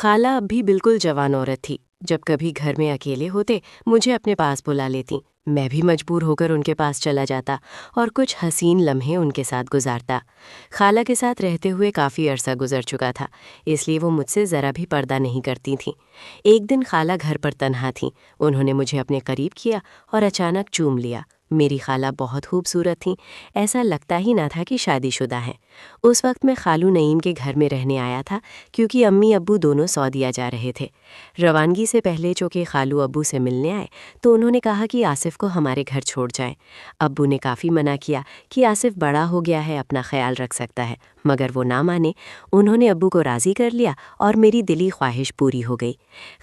خالہ اب بھی بالکل جوان عورت تھی۔ جب کبھی گھر میں اکیلے ہوتے مجھے اپنے پاس بلا لیتی، میں بھی مجبور ہو کر ان کے پاس چلا جاتا اور کچھ حسین لمحے ان کے ساتھ گزارتا۔ خالہ کے ساتھ رہتے ہوئے کافی عرصہ گزر چکا تھا، اس لیے وہ مجھ سے ذرا بھی پردہ نہیں کرتی تھیں۔ ایک دن خالہ گھر پر تنہا تھیں، انہوں نے مجھے اپنے قریب کیا اور اچانک چوم لیا۔ میری خالہ بہت خوبصورت تھیں، ایسا لگتا ہی نہ تھا کہ شادی شدہ ہیں۔ اس وقت میں خالو نعیم کے گھر میں رہنے آیا تھا، کیونکہ امی ابو دونوں سعودیہ جا رہے تھے۔ روانگی سے پہلے چونکہ خالو ابو سے ملنے آئے تو انہوں نے کہا کہ آصف کو ہمارے گھر چھوڑ جائیں۔ ابو نے کافی منع کیا کہ آصف بڑا ہو گیا ہے، اپنا خیال رکھ سکتا ہے، مگر وہ نہ مانے۔ انہوں نے ابو کو راضی کر لیا اور میری دلی خواہش پوری ہو گئی۔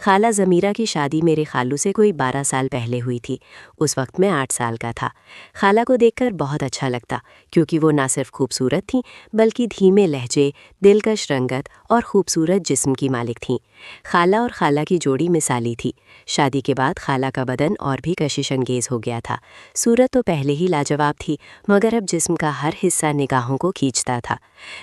خالہ ضمیرہ کی شادی میرے خالو سے کوئی 12 سال پہلے ہوئی تھی، اس وقت میں 8 سال کا تھا۔ خالہ کو دیکھ کر بہت اچھا لگتا، کیونکہ وہ نہ صرف خوبصورت تھیں بلکہ دھیمے لہجے، دلکش رنگت اور خوبصورت جسم کی مالک تھیں۔ خالہ اور خالہ کی جوڑی مثالی تھی۔ شادی کے بعد خالہ کا بدن اور بھی کشش انگیز ہو گیا تھا۔ صورت تو پہلے ہی لاجواب تھی، مگر اب جسم کا ہر حصہ نگاہوں کو کھینچتا تھا۔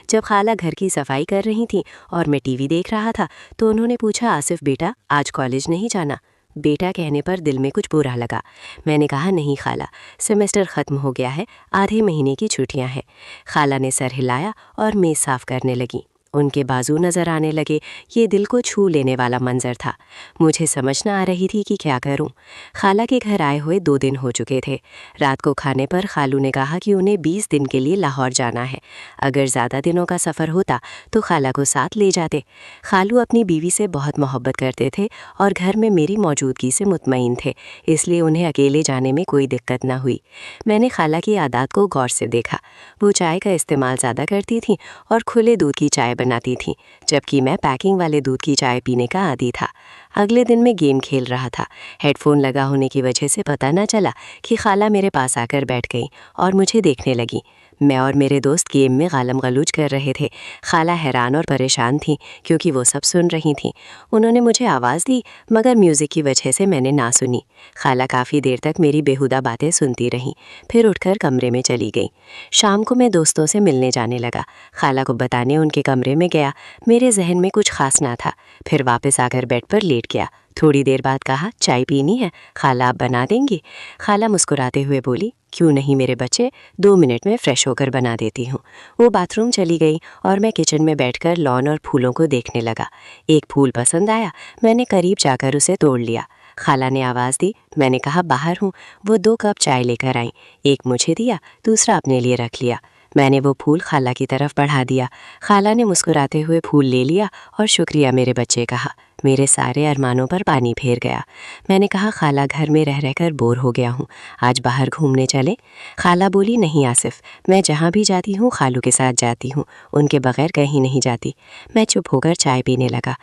جب خالہ گھر کی صفائی کر رہی تھیں اور میں ٹی وی دیکھ رہا تھا تو انہوں نے پوچھا، آصف بیٹا آج کالج نہیں جانا؟ بیٹا کہنے پر دل میں کچھ برا لگا۔ میں نے کہا نہیں خالہ، سیمسٹر ختم ہو گیا ہے، آدھے مہینے کی چھٹیاں ہیں۔ خالہ نے سر ہلایا اور میز صاف کرنے لگی۔ ان کے بازو نظر آنے لگے، یہ دل کو چھو لینے والا منظر تھا۔ مجھے سمجھ نہ آ رہی تھی کہ کیا کروں۔ خالہ کے گھر آئے ہوئے 2 دن ہو چکے تھے۔ رات کو کھانے پر خالو نے کہا کہ انہیں 20 دن کے لیے لاہور جانا ہے۔ اگر زیادہ دنوں کا سفر ہوتا تو خالہ کو ساتھ لے جاتے۔ خالو اپنی بیوی سے بہت محبت کرتے تھے اور گھر میں میری موجودگی سے مطمئن تھے، اس لیے انہیں اکیلے جانے میں کوئی دقت نہ ہوئی۔ میں نے خالہ کی عادات کو غور سے دیکھا۔ وہ چائے کا استعمال زیادہ کرتی تھیں اور کھلے دودھ کی چائے بناتی تھیں، جبکہ میں پیکنگ والے دودھ کی چائے پینے کا عادی تھا۔ اگلے دن میں گیم کھیل رہا تھا۔ ہیڈ فون لگا ہونے کی وجہ سے پتہ نہ چلا کہ خالہ میرے پاس آ کر بیٹھ گئیں اور مجھے دیکھنے لگیں۔ میں اور میرے دوست گیم میں غالم غلوچ کر رہے تھے۔ خالہ حیران اور پریشان تھیں کیونکہ وہ سب سن رہی تھیں۔ انہوں نے مجھے آواز دی، مگر میوزک کی وجہ سے میں نے نہ سنی۔ خالہ کافی دیر تک میری بیہودہ باتیں سنتی رہیں، پھر اٹھ کر کمرے میں چلی گئیں۔ شام کو میں دوستوں سے ملنے جانے لگا۔ خالہ کو بتانے ان کے کمرے میں گیا۔ میرے ذہن میں کچھ خاص نہ تھا، پھر واپس آ کر بیڈ پر لیٹ گیا۔ تھوڑی دیر بعد کہا، چائے پینی ہے؟ خالہ آپ بنا دیں گی؟ خالہ مسکراتے ہوئے بولی، کیوں نہیں میرے بچے، 2 منٹ میں فریش ہو کر بنا دیتی ہوں۔ وہ باتھ روم چلی گئی اور میں کچن میں بیٹھ کر لان اور پھولوں کو دیکھنے لگا۔ ایک پھول پسند آیا، میں نے قریب جا کر اسے توڑ لیا۔ خالہ نے آواز دی، میں نے کہا باہر ہوں۔ وہ 2 کپ چائے لے کر آئیں، ایک مجھے دیا، دوسرا اپنے لیے رکھ لیا۔ میں نے وہ پھول خالہ کی طرف بڑھا دیا۔ خالہ نے مسکراتے ہوئے پھول لے لیا اور شکریہ میرے بچے کہا۔ میرے سارے ارمانوں پر پانی پھیر گیا۔ میں نے کہا، خالہ گھر میں رہ کر بور ہو گیا ہوں، آج باہر گھومنے چلیں؟ خالہ بولی، نہیں آصف، میں جہاں بھی جاتی ہوں خالو کے ساتھ جاتی ہوں، ان کے بغیر کہیں نہیں جاتی۔ میں چپ ہو کر چائے پینے لگا۔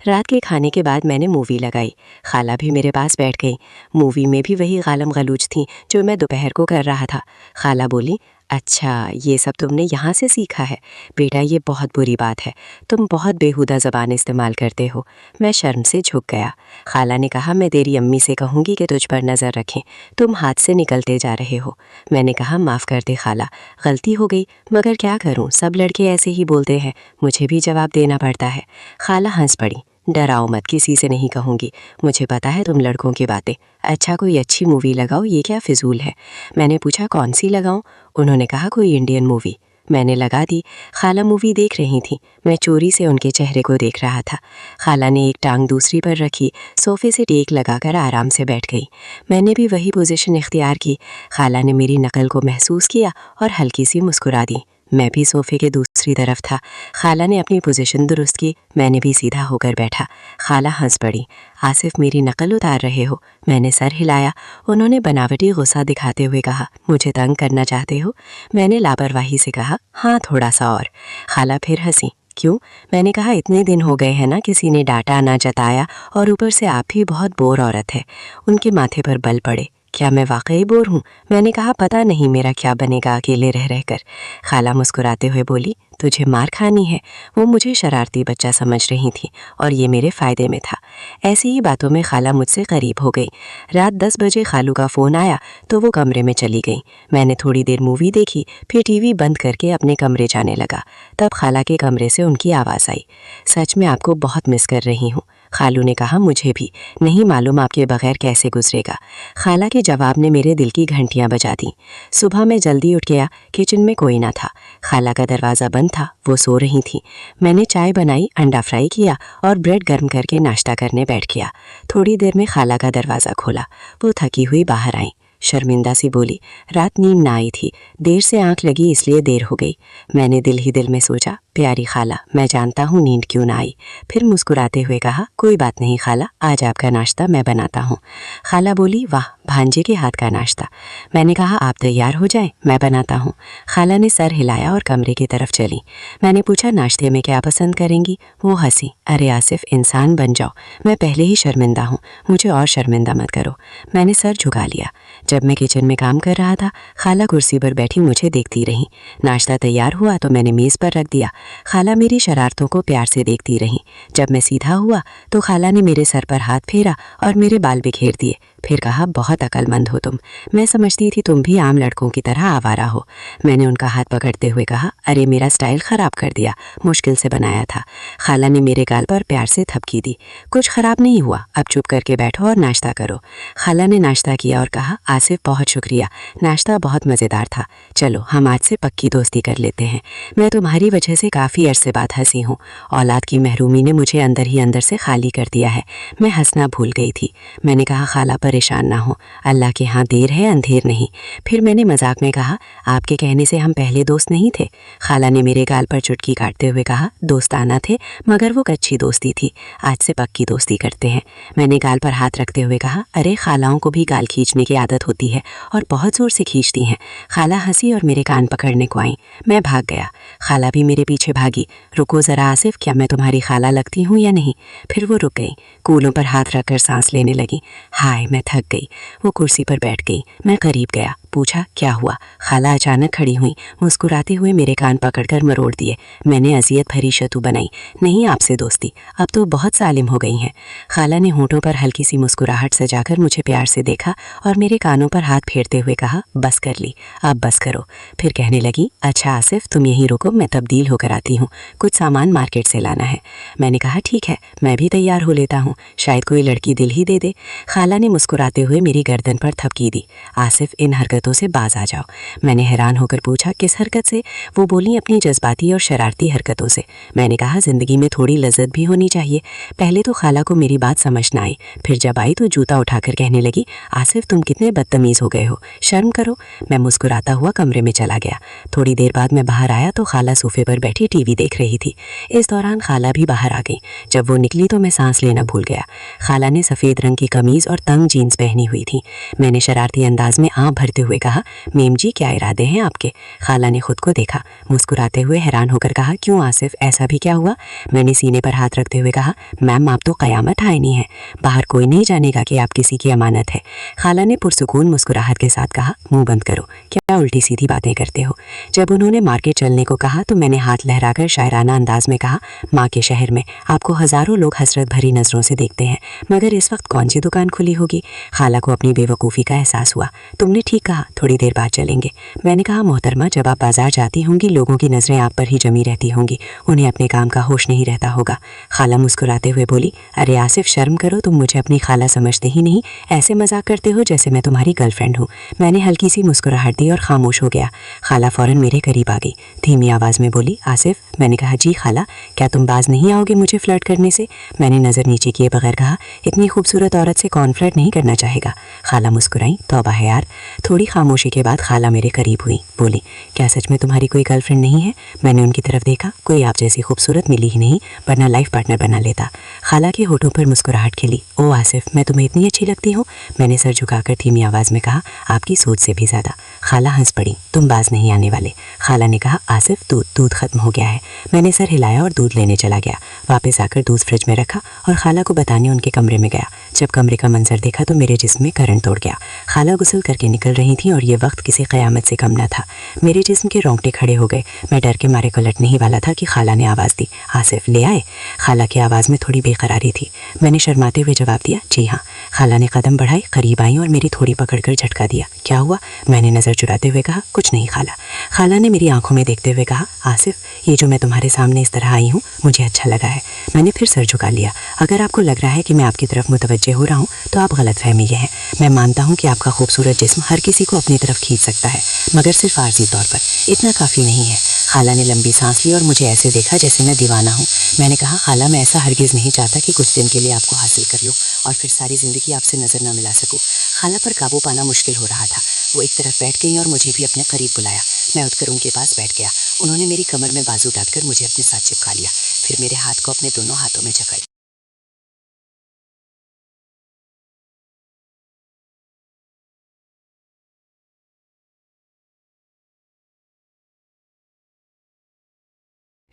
رات کے کھانے کے بعد میں نے مووی لگائی۔ خالہ بھی میرے پاس بیٹھ گئی۔ مووی میں بھی وہی غالم غلوچ تھیں جو میں دوپہر کو کر رہا تھا۔ خالہ بولی، اچھا یہ سب تم نے یہاں سے سیکھا ہے؟ بیٹا یہ بہت بری بات ہے، تم بہت بیہودہ زبان استعمال کرتے ہو۔ میں شرم سے جھک گیا۔ خالہ نے کہا، میں تیری امی سے کہوں گی کہ تجھ پر نظر رکھیں، تم ہاتھ سے نکلتے جا رہے ہو۔ میں نے کہا، معاف کر دے خالہ، غلطی ہو گئی، مگر کیا کروں، سب لڑکے ایسے ہی بولتے ہیں، مجھے بھی جواب دینا پڑتا ہے۔ خالہ ہنس پڑی، ڈراؤ مت، کسی سے نہیں کہوں گی، مجھے پتا ہے تم لڑکوں کی باتیں۔ اچھا کوئی اچھی مووی لگاؤ، یہ کیا فضول ہے؟ میں نے پوچھا، کون سی لگاؤں؟ انہوں نے کہا، کوئی انڈین مووی۔ میں نے لگا دی۔ خالہ مووی دیکھ رہی تھیں، میں چوری سے ان کے چہرے کو دیکھ رہا تھا۔ خالہ نے ایک ٹانگ دوسری پر رکھی، صوفے سے ٹیک لگا کر آرام سے بیٹھ گئی۔ میں نے بھی وہی پوزیشن اختیار کی۔ خالہ نے میری نقل کو محسوس کیا اور ہلکی سی مسکرا دی۔ میں بھی صوفے کے دوسری طرف تھا۔ خالہ نے اپنی پوزیشن درست کی، میں نے بھی سیدھا ہو کر بیٹھا۔ خالہ ہنس پڑی، آصف میری نقل اتار رہے ہو؟ میں نے سر ہلایا۔ انہوں نے بناوٹی غصہ دکھاتے ہوئے کہا، مجھے تنگ کرنا چاہتے ہو؟ میں نے لاپرواہی سے کہا، ہاں تھوڑا سا اور۔ خالہ پھر ہنسی، کیوں؟ میں نے کہا، اتنے دن ہو گئے ہیں نا، کسی نے ڈانٹا نہ جتایا، اور اوپر سے آپ بھی بہت بور عورت ہے۔ ان کے ماتھے پر بل پڑے، क्या मैं वाकई बोर हूँ? मैंने कहा पता नहीं मेरा क्या बनेगा अकेले रह रहकर। खाला मुस्कुराते हुए बोली, तुझे मार खानी है। वो मुझे शरारती बच्चा समझ रही थी और ये मेरे फ़ायदे में था। ऐसी ही बातों में खाला मुझसे करीब हो गई। रात 10 बजे खालू का फ़ोन आया तो वो कमरे में चली गई। मैंने थोड़ी देर मूवी देखी, फिर टीवी बंद करके अपने कमरे जाने लगा। तब खाला के कमरे से उनकी आवाज़ आई, सच में आपको बहुत मिस कर रही हूँ। खालू ने कहा, मुझे भी। नहीं मालूम आपके बगैर कैसे गुजरेगा। खाला के जवाब ने मेरे दिल की घंटियां बजा दी। सुबह मैं जल्दी उठ गया, किचन में कोई ना था। खाला का दरवाज़ा बंद था, वो सो रही थी। मैंने चाय बनाई, अंडा फ्राई किया और ब्रेड गर्म करके नाश्ता करने बैठ गया। थोड़ी देर में खाला का दरवाज़ा खोला। वो थकी हुई बाहर आई। शर्मिंदा सी बोली, रात नींद ना आई थी, देर से आंख लगी इसलिए देर हो गई। मैंने दिल ही दिल में सोचा, प्यारी खाला, मैं जानता हूँ नींद क्यों ना आई। फिर मुस्कुराते हुए कहा, कोई बात नहीं खाला, आज आपका नाश्ता मैं बनाता हूँ। खाला बोली, वाह, भांजे के हाथ का नाश्ता। मैंने कहा, आप तैयार हो जाए, मैं बनाता हूँ। खाला ने सर हिलाया और कमरे की तरफ चली। मैंने पूछा, नाश्ते में क्या पसंद करेंगी? वो हंसी, अरे आसिफ, इंसान बन जाओ, मैं पहले ही शर्मिंदा हूँ, मुझे और शर्मिंदा मत करो। मैंने सर झुका लिया। जब मैं किचन में काम कर रहा था, खाला कुर्सी पर बैठी मुझे देखती रही। नाश्ता तैयार हुआ तो मैंने मेज़ पर रख दिया। खाला मेरी शरारतों को प्यार से देखती रही। जब मैं सीधा हुआ तो खाला ने मेरे सर पर हाथ फेरा और मेरे बाल बिखेर दिए। फिर कहा, बहुत अक्लमंद हो तुम, मैं समझती थी तुम भी आम लड़कों की तरह आवारा हो। मैंने उनका हाथ पकड़ते हुए कहा, अरे मेरा स्टाइल ख़राब कर दिया, मुश्किल से बनाया था। खाला ने मेरे गाल पर प्यार से थपकी दी। कुछ ख़राब नहीं हुआ, अब चुप करके बैठो और नाश्ता करो। खाला ने नाश्ता किया और कहा, आसिफ बहुत शुक्रिया, नाश्ता बहुत मज़ेदार था। चलो हम आज से पक्की दोस्ती कर लेते हैं। मैं तुम्हारी वजह से काफ़ी अरसे बाद हंसी हूँ। औलाद की महरूमी ने मुझे अंदर ही अंदर से खाली कर दिया है। मैं हंसना भूल गई थी। मैंने कहा, खाला परेशान ना हो, अल्लाह के यहाँ देर है अंधेर नहीं। फिर मैंने मजाक में कहा, आपके कहने से हम पहले दोस्त नहीं थे? खाला ने मेरे गाल पर चुटकी काटते हुए कहा, दोस्ताना थे मगर वो कच्ची दोस्ती थी, आज से पक्की दोस्ती करते हैं। मैंने गाल पर हाथ रखते हुए कहा, अरे खालाओं को भी गाल खींचने की आदत होती है और बहुत ज़ोर से खींचती हैं। खाला हंसी और मेरे कान पकड़ने को आई। मैं भाग गया, खाला भी मेरे पीछे भागी। रुको ज़रा आसिफ, क्या मैं तुम्हारी खाला लगती हूँ या नहीं? फिर वो रुक गई, कूलों पर हाथ रखकर सांस लेने लगी। हाय, मैं थक गई। वो कुर्सी पर बैठ गई। मैं करीब गया, पूछा, क्या हुआ? खाला अचानक खड़ी हुई, मुस्कुराते हुए मेरे कान पकड़कर मरोड़ दिए। मैंने अजियत भरी शतु बनाई, नहीं आपसे दोस्ती, अब तो बहुत सालिम हो गई हैं। खाला ने होंठों पर हल्की सी मुस्कुराहट सजाकर मुझे प्यार से देखा और मेरे कानों पर हाथ फेरते हुए कहा, बस कर ली, अब बस करो। फिर कहने लगी, अच्छा आसिफ, तुम यहीं रुको, मैं तब्दील होकर आती हूँ, कुछ सामान मार्केट से लाना है। मैंने कहा, ठीक है, मैं भी तैयार हो लेता हूँ, शायद कोई लड़की दिल ही दे दे। खाला ने मुस्कुराते हुए मेरी गर्दन पर थपकी दी। आसिफ, इन हरकतों से बाज आ जाओ। मैंने हैरान होकर पूछा, किस हरकत से? वो बोली, अपनी जज्बाती और शरारती हरकतों से। मैंने कहा, जिंदगी में थोड़ी लज्जत भी होनी चाहिए। पहले तो खाला को मेरी बात समझ ना आई, फिर जब आई तो जूता उठाकर कहने लगी, आसिफ तुम कितने बदतमीज़ हो गए हो, शर्म करो। मैं मुस्कुराता हुआ कमरे में चला गया। थोड़ी देर बाद मैं बाहर आया तो खाला सोफे पर बैठी टीवी देख रही थी। इस दौरान खाला भी बाहर आ गई। जब वो निकली तो मैं सांस लेना भूल गया। खाला ने सफ़ेद रंग की कमीज़ और तंग जीन्स पहनी हुई थी। मैंने शरारती अंदाज में आँख भरते हुए कहा, मेम जी, क्या इरादे हैं आपके? खाला ने खुद को देखा, मुस्कुराते हुए हैरान होकर कहा, क्यों आसिफ, ऐसा भी क्या हुआ? मैंने सीने पर हाथ रखते हुए कहा, मैम आप तो क़यामत आईनी है, बाहर कोई नहीं जानेगा कि आप किसी की अमानत है। खाला ने पुरसुकून मुस्कुराहट के साथ कहा, मुंह बंद करो, क्या उल्टी सीधी बातें करते हो। जब उन्होंने मार्केट चलने को कहा तो मैंने हाथ लहराकर शायराना अंदाज में कहा, माँ के शहर में आपको हज़ारों लोग हसरत भरी नज़रों से देखते हैं, मगर इस वक्त कौन सी दुकान खुली होगी? खाला को अपनी बेवकूफ़ी का एहसास हुआ। तुमने ठीक कहा, थोड़ी देर बाद चलेंगे। मैंने कहा, मोहतरमा, जब आप बाजार जाती होंगी लोगों की नज़रें आप पर ही जमी रहती होंगी, उन्हें अपने काम का होश नहीं रहता होगा। खाला मुस्कुराते हुए बोली, अरे आसिफ, शर्म करो, तुम मुझे अपनी खाला समझते ही नहीं, ऐसे मजाक करते हो जैसे मैं तुम्हारी गर्लफ्रेंड हूँ। मैंने हल्की सी मुस्कुराहट दी और खामोश हो गया। खाला फ़ौरन मेरे करीब आ गई, धीमी आवाज़ में बोली, आसिफ। मैंने कहा, जी खाला, क्या तुम बाज नहीं आओगे मुझे फ्लर्ट करने से? मैंने नज़र नीचे किए बगैर कहा, इतनी खूबसूरत औरत से कौन फ्लर्ट नहीं करना चाहेगा। खाला मुस्कुराई, तौबा है यार। थोड़ी खामोशी के बाद खाला मेरे करीब हुई, बोली, क्या सच में तुम्हारी कोई गर्लफ्रेंड नहीं है? मैंने उनकी तरफ देखा, कोई आप जैसी खूबसूरत मिली ही नहीं, वरना लाइफ पार्टनर बना लेता। खाला के होठों पर मुस्कुराहट खिली, ओ आसिफ, मैं तुम्हें इतनी अच्छी लगती हूँ? मैंने सर झुकाकर धीमी आवाज़ में कहा, आपकी सोच से भी ज़्यादा। खाला हंस पड़ी, तुम बाज नहीं आने वाले। खाला ने कहा, आसिफ, दूध ख़त्म हो गया है। मैंने सर हिलाया और दूध लेने चला गया। वापस आकर दूध फ्रिज में रखा और खाला को बताने उनके कमरे में गया। जब कमरे का मंजर देखा तो मेरे जिस्म में करंट तोड़ गया। खाला गुस्ल करके निकल रही थी और ये वक्त किसी क़यामत से कम न था। मेरे जिस्म के रोंगटे खड़े हो गए। मैं डर के मारे पलटने ही वाला था कि खाला ने आवाज़ दी, आसिफ ले आए। खाला की आवाज़ में थोड़ी बेकरारी थी। मैंने शर्माते हुए जवाब दिया, जी हाँ। खाला ने कदम बढ़ाए, करीब आई और मेरी थोड़ी पकड़कर झटका दिया। क्या हुआ? मैंने नज़र चुराते हुए कहा, कुछ नहीं खाला। खाला ने मेरी आंखों में देखते हुए कहा, आसिफ ये जो मैं तुम्हारे सामने इस तरह आई हूँ मुझे अच्छा लगा है। मैंने फिर सर झुका लिया। अगर आपको लग रहा है कि मैं आपकी तरफ मुतवज्जे हो रहा हूँ तो आप गलतफहमी है। मैं मानता हूँ कि आपका खूबसूरत जिस्म हर किसी को अपनी तरफ खींच सकता है, मगर सिर्फ आर्जी तौर पर। इतना काफ़ी नहीं है। खाला ने लंबी सांस ली और मुझे ऐसे देखा जैसे मैं दीवाना हूँ। मैंने कहा, खाला मैं ऐसा हरगिज़ नहीं चाहता कि कुछ दिन के लिए आपको हासिल कर लूँ और फिर सारी ज़िंदगी आपसे नज़र न मिला सकूँ। खाला पर काबू पाना मुश्किल हो रहा था। वो एक तरफ बैठ गई और मुझे भी अपने करीब बुलाया। मैं उठकर उनके पास बैठ गया। उन्होंने मेरी कमर में बाजू डालकर मुझे अपने साथ चिपका लिया, फिर मेरे हाथ को अपने दोनों हाथों में जकड़ लिया।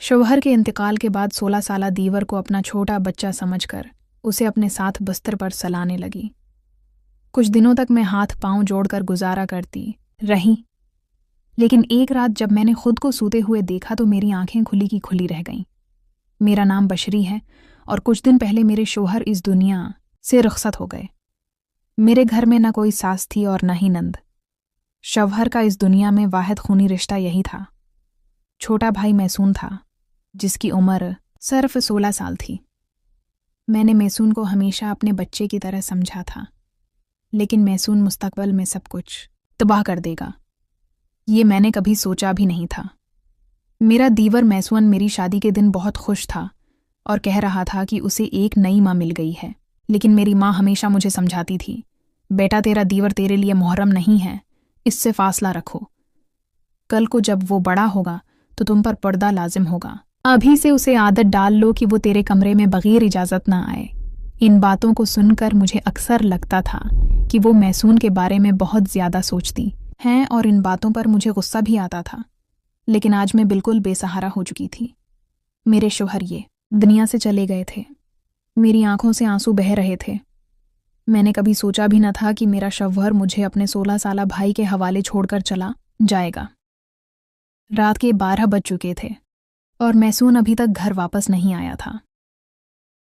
शौहर के इंतकाल के बाद 16 साला दीवर को अपना छोटा बच्चा समझकर उसे अपने साथ बिस्तर पर सलाने लगी। कुछ दिनों तक मैं हाथ पांव जोड़कर गुजारा करती रही, लेकिन एक रात जब मैंने खुद को सूते हुए देखा तो मेरी आंखें खुली की खुली रह गईं। मेरा नाम बशरी है और कुछ दिन पहले मेरे शौहर इस दुनिया से रुखसत हो गए। मेरे घर में न कोई सास थी और न ही नंद। शौहर का इस दुनिया में वाहिद खूनी रिश्ता यही था। छोटा भाई मैसून था, जिसकी उम्र सिर्फ 16 साल थी। मैंने मैसून को हमेशा अपने बच्चे की तरह समझा था, लेकिन मैसून मुस्तकबिल में सब कुछ तबाह कर देगा, ये मैंने कभी सोचा भी नहीं था। मेरा दीवर मैसून मेरी शादी के दिन बहुत खुश था और कह रहा था कि उसे एक नई माँ मिल गई है। लेकिन मेरी माँ हमेशा मुझे समझाती थी, बेटा तेरा दीवर तेरे लिए मुहर्रम नहीं है, इससे फासला रखो। कल को जब वो बड़ा होगा तो तुम पर पर्दा लाजिम होगा। अभी से उसे आदत डाल लो कि वो तेरे कमरे में बगैर इजाज़त ना आए। इन बातों को सुनकर मुझे अक्सर लगता था कि वो मैसून के बारे में बहुत ज़्यादा सोचती हैं और इन बातों पर मुझे गुस्सा भी आता था। लेकिन आज मैं बिल्कुल बेसहारा हो चुकी थी। मेरे शौहर ये दुनिया से चले गए थे। मेरी आंखों से आंसू बह रहे थे। मैंने कभी सोचा भी न था कि मेरा शौहर मुझे अपने 16 साला भाई के हवाले छोड़कर चला जाएगा। रात के 12 बज चुके थे और मैसून अभी तक घर वापस नहीं आया था।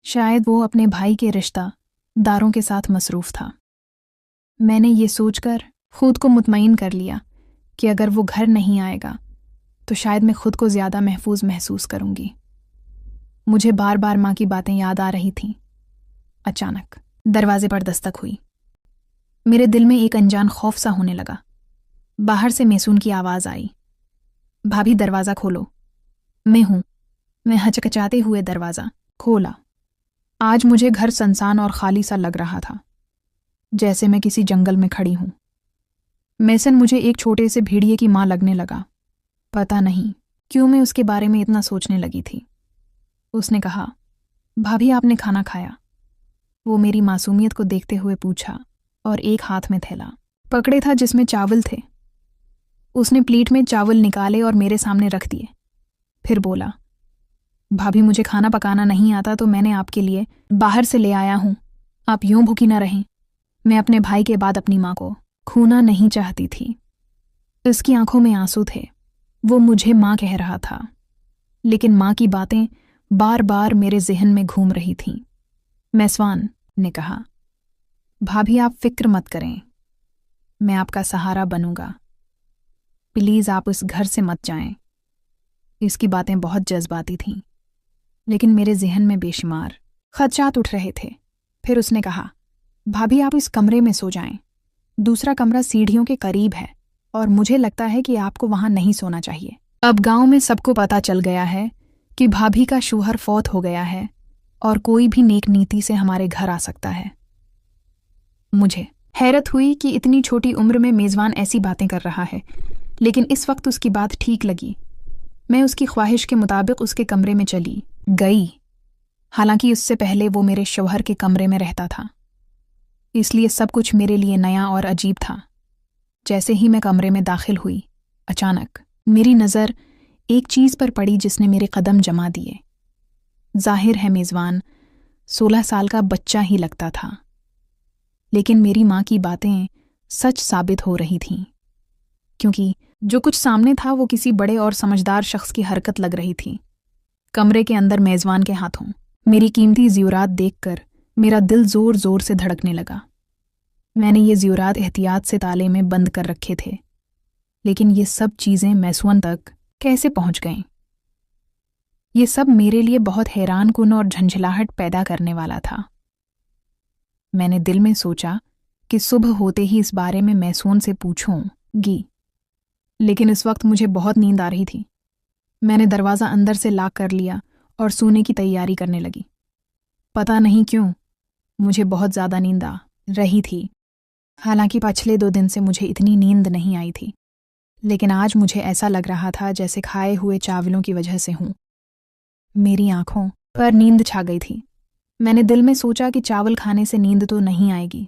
शायद वो अपने भाई के रिश्तेदारों के साथ मसरूफ़ था। मैंने ये सोचकर खुद को मुतमईन कर लिया कि अगर वो घर नहीं आएगा तो शायद मैं खुद को ज़्यादा महफूज महसूस करूंगी। मुझे बार बार माँ की बातें याद आ रही थीं। अचानक दरवाजे पर दस्तक हुई। मेरे दिल में एक अनजान खौफ सा होने लगा। बाहर से मैसून की आवाज़ आई, भाभी दरवाज़ा खोलो। मैं हूं। मैं हचकचाते हुए दरवाज़ा खोला। आज मुझे घर सुनसान और खाली सा लग रहा था, जैसे मैं किसी जंगल में खड़ी हूं। मैसन मुझे एक छोटे से भेड़िए की माँ लगने लगा। पता नहीं क्यों मैं उसके बारे में इतना सोचने लगी थी। उसने कहा, भाभी आपने खाना खाया? वो मेरी मासूमियत को देखते हुए पूछा और एक हाथ में थैला पकड़े था जिसमें चावल थे। उसने प्लेट में चावल निकाले और मेरे सामने रख दिए। फिर बोला, भाभी मुझे खाना पकाना नहीं आता तो मैंने आपके लिए बाहर से ले आया हूं। आप यूं भूखी ना रहें। मैं अपने भाई के बाद अपनी माँ को खोना नहीं चाहती थी। उसकी आंखों में आंसू थे। वो मुझे माँ कह रहा था, लेकिन माँ की बातें बार बार मेरे जहन में घूम रही थीं। मैसवान ने कहा, भाभी आप फिक्र मत करें, मैं आपका सहारा बनूंगा। प्लीज़ आप उस घर से मत जाएं। इसकी बातें बहुत जज्बाती थीं, लेकिन मेरे जहन में बेशुमार खदशात उठ रहे थे। फिर उसने कहा, भाभी आप इस कमरे में सो जाएं। दूसरा कमरा सीढ़ियों के करीब है और मुझे लगता है कि आपको वहां नहीं सोना चाहिए। अब गांव में सबको पता चल गया है कि भाभी का शौहर फौत हो गया है और कोई भी नेक नीति से हमारे घर आ सकता है। मुझे हैरत हुई कि इतनी छोटी उम्र में मेज़बान ऐसी बातें कर रहा है, लेकिन इस वक्त उसकी बात ठीक लगी। मैं उसकी ख्वाहिश के मुताबिक उसके कमरे में चली गई। हालांकि उससे पहले वो मेरे शौहर के कमरे में रहता था, इसलिए सब कुछ मेरे लिए नया और अजीब था। जैसे ही मैं कमरे में दाखिल हुई, अचानक मेरी नज़र एक चीज़ पर पड़ी जिसने मेरे कदम जमा दिए। जाहिर है मेज़बान 16 साल का बच्चा ही लगता था। लेकिन मेरी माँ की बातें सच साबित हो रही थीं, क्योंकि जो कुछ सामने था वो किसी बड़े और समझदार शख्स की हरकत लग रही थी। कमरे के अंदर मेज़बान के हाथों मेरी कीमती ज़ेवरात देखकर मेरा दिल ज़ोर ज़ोर से धड़कने लगा। मैंने ये ज़ेवरात एहतियात से ताले में बंद कर रखे थे, लेकिन ये सब चीज़ें मैसवन तक कैसे पहुंच गईं? ये सब मेरे लिए बहुत हैरानकुन और झंझलाहट पैदा करने वाला था। मैंने दिल में सोचा कि सुबह होते ही इस बारे में मैसून से पूछूंगी, लेकिन इस वक्त मुझे बहुत नींद आ रही थी। मैंने दरवाज़ा अंदर से लॉक कर लिया और सोने की तैयारी करने लगी। पता नहीं क्यों मुझे बहुत ज़्यादा नींद आ रही थी। हालांकि पिछले 2 दिन से मुझे इतनी नींद नहीं आई थी, लेकिन आज मुझे ऐसा लग रहा था जैसे खाए हुए चावलों की वजह से हूँ। मेरी आंखों पर नींद छा गई थी। मैंने दिल में सोचा कि चावल खाने से नींद तो नहीं आएगी,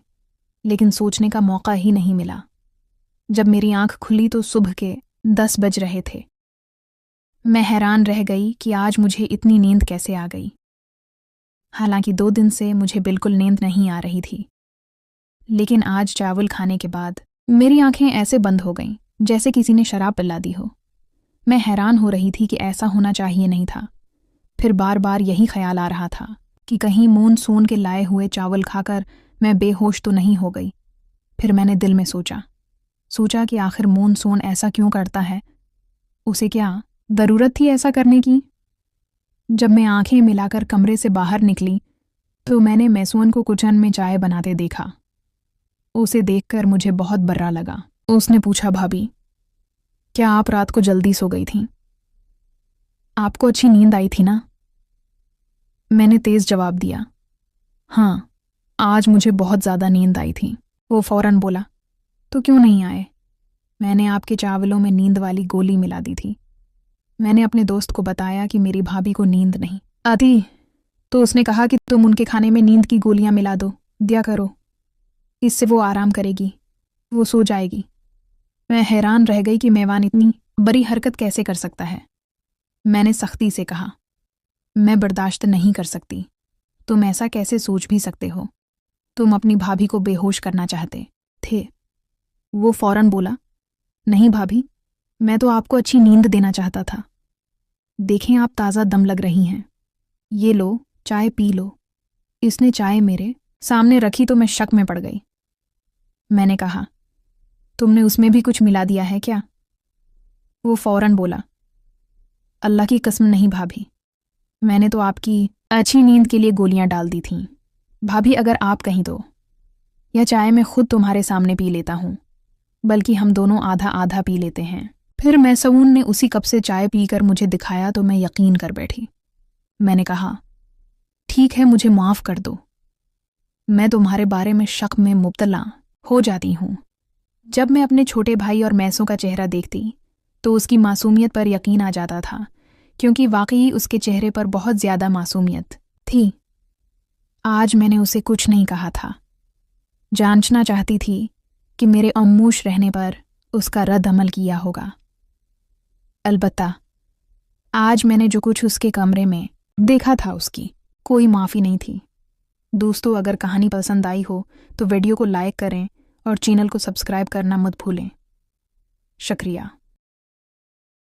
लेकिन सोचने का मौका ही नहीं मिला। जब मेरी आंख खुली तो सुबह के 10 बज रहे थे। मैं हैरान रह गई कि आज मुझे इतनी नींद कैसे आ गई। हालांकि 2 दिन से मुझे बिल्कुल नींद नहीं आ रही थी, लेकिन आज चावल खाने के बाद मेरी आंखें ऐसे बंद हो गईं जैसे किसी ने शराब पिला दी हो। मैं हैरान हो रही थी कि ऐसा होना चाहिए नहीं था। फिर बार बार यही ख्याल आ रहा था कि कहीं मून के लाए हुए चावल खाकर मैं बेहोश तो नहीं हो गई। फिर मैंने दिल में सोचा कि आखिर मून ऐसा क्यों करता है? उसे क्या ज़रूरत थी ऐसा करने की? जब मैं आंखें मिलाकर कमरे से बाहर निकली तो मैंने मैसून को किचन में चाय बनाते देखा। उसे देखकर मुझे बहुत बुरा लगा। उसने पूछा, भाभी, क्या आप रात को जल्दी सो गई थीं? आपको अच्छी नींद आई थी ना? मैंने तेज जवाब दिया, हाँ, आज मुझे बहुत ज़्यादा नींद आई थी। वो फौरन बोला, तो क्यों नहीं आए? मैंने आपके चावलों में नींद वाली गोली मिला दी थी। मैंने अपने दोस्त को बताया कि मेरी भाभी को नींद नहीं आती, तो उसने कहा कि तुम उनके खाने में नींद की गोलियां मिला दिया करो, इससे वो आराम करेगी, वो सो जाएगी। मैं हैरान रह गई कि मेवान इतनी बड़ी हरकत कैसे कर सकता है। मैंने सख्ती से कहा, मैं बर्दाश्त नहीं कर सकती। तुम ऐसा कैसे सोच भी सकते हो? तुम अपनी भाभी को बेहोश करना चाहते थे। वो फौरन बोला, नहीं भाभी, मैं तो आपको अच्छी नींद देना चाहता था। देखें, आप ताज़ा दम लग रही हैं। ये लो, चाय पी लो। इसने चाय मेरे सामने रखी तो मैं शक में पड़ गई। मैंने कहा, तुमने उसमें भी कुछ मिला दिया है क्या? वो फौरन बोला, अल्लाह की कसम नहीं भाभी, मैंने तो आपकी अच्छी नींद के लिए गोलियां डाल दी थीं। भाभी, अगर आप कहीं तो यह चाय मैं खुद तुम्हारे सामने पी लेता हूँ, बल्कि हम दोनों आधा आधा पी लेते हैं। फिर मैसून ने उसी कप से चाय पीकर मुझे दिखाया तो मैं यकीन कर बैठी। मैंने कहा, ठीक है, मुझे माफ़ कर दो। मैं तुम्हारे बारे में शक में मुब्तला हो जाती हूँ। जब मैं अपने छोटे भाई और मैसों का चेहरा देखती तो उसकी मासूमियत पर यकीन आ जाता था, क्योंकि वाकई उसके चेहरे पर बहुत ज़्यादा मासूमियत थी। आज मैंने उसे कुछ नहीं कहा था। जांचना चाहती थी कि मेरे खामोश रहने पर उसका रद्द अमल किया होगा। अलबत्ता आज मैंने जो कुछ उसके कमरे में देखा था उसकी कोई माफ़ी नहीं थी। दोस्तों, अगर कहानी पसंद आई हो तो वीडियो को लाइक करें और चैनल को सब्सक्राइब करना मत भूलें। शुक्रिया।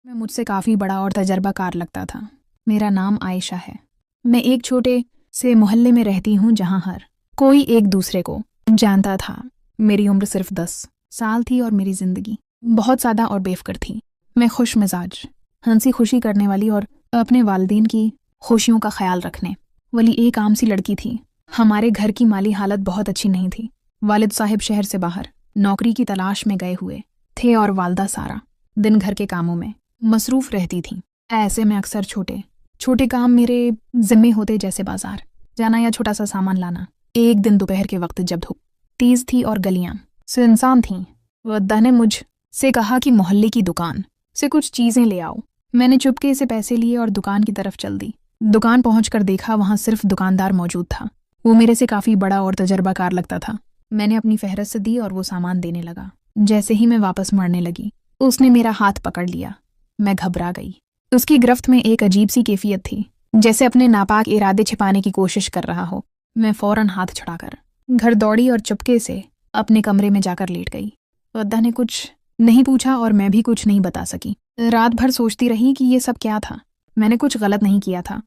मैं मुझसे काफ़ी बड़ा और तजर्बाकार लगता था। मेरा नाम आयशा है। मैं एक छोटे से मोहल्ले में रहती हूँ जहाँ हर कोई एक दूसरे को जानता था। मेरी उम्र सिर्फ 10 साल थी और मेरी ज़िंदगी बहुत सादा और बेफिक्र थी। मैं खुश मिजाज, हंसी खुशी करने वाली और अपने वालिदैन की खुशियों का ख्याल रखने वाली एक आम सी लड़की थी। हमारे घर की माली हालत बहुत अच्छी नहीं थी। वालिद साहिब शहर से बाहर नौकरी की तलाश में गए हुए थे और वालदा सारा दिन घर के कामों में मसरूफ़ रहती थी। ऐसे में अक्सर छोटे छोटे काम मेरे ज़िम्मे होते, जैसे बाजार जाना या छोटा सा सामान लाना। एक दिन दोपहर के वक्त जब धूप तेज़ थी और गलियां सुनसान थीं, वद्दा ने मुझ से कहा कि मोहल्ले की दुकान से कुछ चीज़ें ले आओ। मैंने चुपके से पैसे लिए और दुकान की तरफ चल दी। दुकान पहुंचकर देखा वहां सिर्फ दुकानदार मौजूद था। वो मेरे से काफ़ी बड़ा और तजर्बाकार लगता था। मैंने अपनी फहरिस्त दी और वो सामान देने लगा। जैसे ही मैं वापस मुड़ने लगी, उसने मेरा हाथ पकड़ लिया। मैं घबरा गई। उसकी गिरफ्त में एक अजीब सी कैफियत थी, जैसे अपने नापाक इरादे छिपाने की कोशिश कर रहा हो। मैं फौरन हाथ छुड़ाकर घर दौड़ी और चुपके से अपने कमरे में जाकर लेट गई। वद्दा ने कुछ नहीं पूछा और मैं भी कुछ नहीं बता सकी। रात भर सोचती रही कि ये सब क्या था। मैंने कुछ गलत नहीं किया था,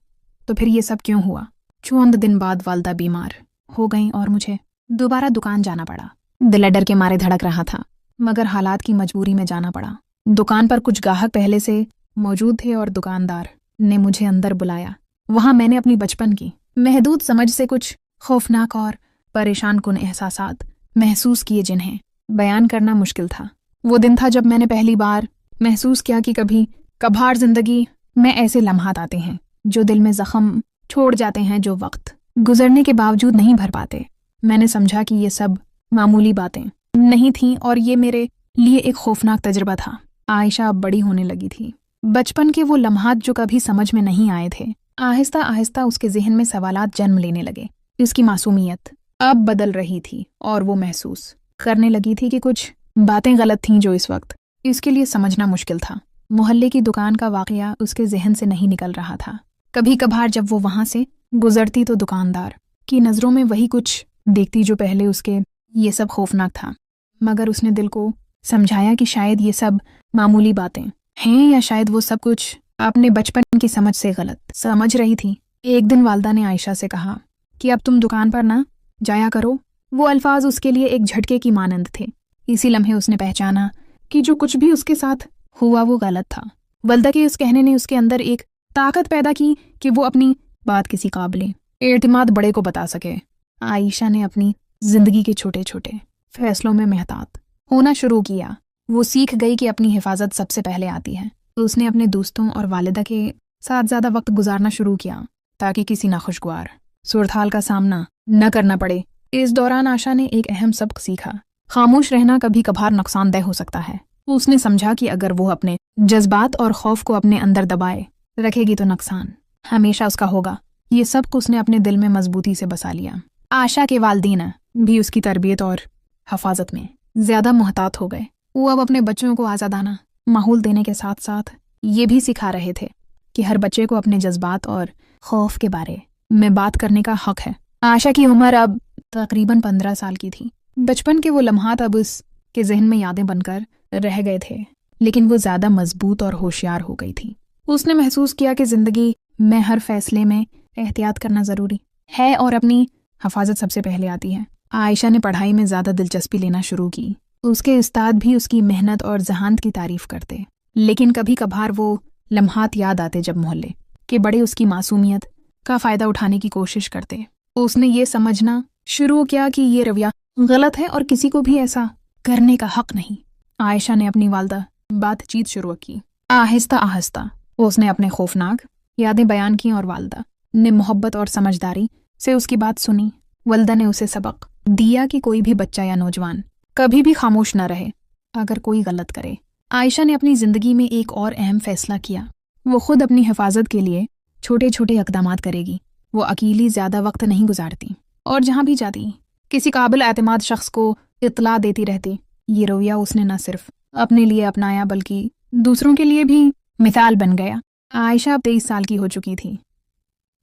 तो फिर ये सब क्यों हुआ? चंद दिन बाद वालदा बीमार हो गईं और मुझे दोबारा दुकान जाना पड़ा। दिल डर के मारे धड़क रहा था, मगर हालात की मजबूरी में जाना पड़ा। दुकान पर कुछ ग्राहक पहले से मौजूद थे और दुकानदार ने मुझे अंदर बुलाया। वहां मैंने अपनी बचपन की महदूद समझ से कुछ खौफनाक और परेशान कुन एहसासात महसूस किए, जिन्हें बयान करना मुश्किल था। वो दिन था जब मैंने पहली बार महसूस किया कि कभी कभार जिंदगी में ऐसे लम्हात आते हैं जो दिल में जख्म छोड़ जाते हैं, जो वक्त गुजरने के बावजूद नहीं भर पाते। मैंने समझा कि ये सब मामूली बातें नहीं थीं और ये मेरे लिए एक खौफनाक तजुर्बा था। आयशा अब बड़ी होने लगी थी। बचपन के वो लम्हात जो कभी समझ में नहीं आए थे, आहिस्ता आहिस्ता उसके जहन में सवालात जन्म लेने लगे। उसकी मासूमियत अब बदल रही थी और वो महसूस करने लगी थी कि कुछ बातें गलत थीं जो इस वक्त इसके लिए समझना मुश्किल था। मोहल्ले की दुकान का वाकया उसके जहन से नहीं निकल रहा था। कभी कभार जब वो वहां से गुजरती तो दुकानदार की नज़रों में वही कुछ देखती जो पहले उसके ये सब खौफनाक था। मगर उसने दिल को समझाया कि शायद ये सब मामूली बातें हैं, या शायद वो सब कुछ अपने बचपन की समझ से गलत समझ रही थी। एक दिन वालदा ने आयशा से कहा कि अब तुम दुकान पर ना जाया करो। वो अल्फाज उसके लिए एक झटके की मानंद थे। इसी लम्हे उसने पहचाना कि जो कुछ भी उसके साथ हुआ वो गलत था। वालदा के उस कहने ने उसके अंदर एक ताकत पैदा की कि वो अपनी बात किसी काबिल एतमाद बड़े को बता सके। आयशा ने अपनी जिंदगी के छोटे छोटे फैसलों में महतात होना शुरू किया। वो सीख गई कि अपनी हिफाजत सबसे पहले आती है। उसने अपने दोस्तों और वालिदा के साथ ज़्यादा वक्त गुजारना शुरू किया ताकि किसी नाखुशगवार सूरत-हाल का सामना न करना पड़े। इस दौरान आशा ने एक अहम सबक सीखा। खामोश रहना कभी कभार नुकसानदेह हो सकता है। उसने समझा कि अगर वो अपने जज्बात और खौफ को अपने अंदर दबाए रखेगी तो नुकसान हमेशा उसका होगा। ये सबक उसने अपने दिल में मजबूती से बसा लिया। आशा के वालिदैन भी उसकी तरबियत और हफाजत में ज़्यादा मुहतात हो गए। वो अब अपने बच्चों को आज़ादाना माहौल देने के साथ साथ ये भी सिखा रहे थे कि हर बच्चे को अपने जज्बात और खौफ के बारे में बात करने का हक है। आशा की उम्र अब तकरीबन 15 साल की थी। बचपन के वो लम्हात अब उसके जहन में यादें बनकर रह गए थे, लेकिन वो ज़्यादा मजबूत और होशियार हो गई थी। उसने महसूस किया कि ज़िंदगी में हर फैसले में एहतियात करना ज़रूरी है और अपनी हफाजत सबसे पहले आती है। आयशा ने पढ़ाई में ज़्यादा दिलचस्पी लेना शुरू की। उसके उस्ताद भी उसकी मेहनत और जहानत की तारीफ करते, लेकिन कभी कभार वो लम्हात याद आते जब मोहल्ले के बड़े उसकी मासूमियत का फ़ायदा उठाने की कोशिश करते। उसने ये समझना शुरू किया कि ये रवैया गलत है और किसी को भी ऐसा करने का हक नहीं। आयशा ने अपनी वालदा बातचीत शुरू की। आहिस्ता आहिस्ता उसने अपने खौफनाक यादें बयान की और वालदा ने मोहब्बत और समझदारी से उसकी बात सुनी। वालदा ने उसे सबक दिया कि कोई भी बच्चा या नौजवान कभी भी खामोश न रहे अगर कोई गलत करे। आयशा ने अपनी ज़िंदगी में एक और अहम फैसला किया। वो खुद अपनी हिफाजत के लिए छोटे छोटे इक़दामात करेगी। वो अकेली ज़्यादा वक्त नहीं गुजारती और जहाँ भी जाती किसी काबिल एतमाद शख्स को इत्तला देती रहती। ये रवैया उसने न सिर्फ अपने लिए अपनाया बल्कि दूसरों के लिए भी मिसाल बन गया। आयशा अब 23 साल की हो चुकी थी।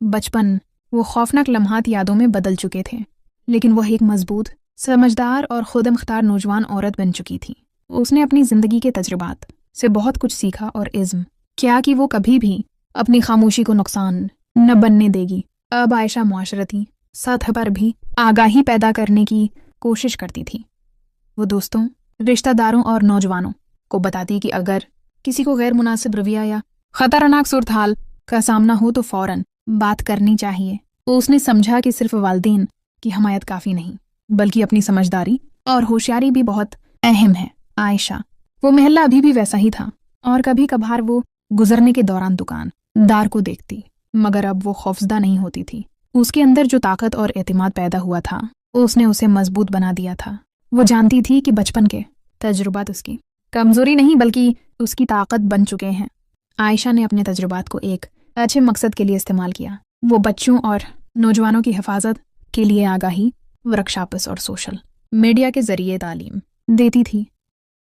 बचपन वो खौफनाक लम्हात यादों में बदल चुके थे, लेकिन वह एक मजबूत, समझदार और खुदमुख्तार नौजवान औरत बन चुकी थी। उसने अपनी ज़िंदगी के तजुर्बात से बहुत कुछ सीखा और इज़्म किया कि वो कभी भी अपनी खामोशी को नुकसान न बनने देगी। अब आयशा मुआशरती सतह पर भी आगाही पैदा करने की कोशिश करती थी। वो दोस्तों, रिश्तेदारों और नौजवानों को बताती कि अगर किसी को गैर मुनासिब रवैया या ख़तरनाक सूरत-हाल का सामना हो तो फ़ौरन बात करनी चाहिए। उसने समझा कि सिर्फ वालिदैन की हमायत काफ़ी नहीं, बल्कि अपनी समझदारी और होशियारी भी बहुत अहम है। आयशा वो महल्ला अभी भी वैसा ही था और कभी कभार वो गुजरने के दौरान दुकानदार को देखती, मगर अब वो खौफजदा नहीं होती थी। उसके अंदर जो ताकत और एतमाद पैदा हुआ था उसने उसे मजबूत बना दिया था। वो जानती थी कि बचपन के तजुर्बात उसकी कमज़ोरी नहीं बल्कि उसकी ताकत बन चुके हैं। आयशा ने अपने तजुर्बात को एक अच्छे मकसद के लिए इस्तेमाल किया। वो बच्चों और नौजवानों की हिफाजत के लिए आगाही, वर्कशॉप्स और सोशल मीडिया के ज़रिए तालीम देती थी।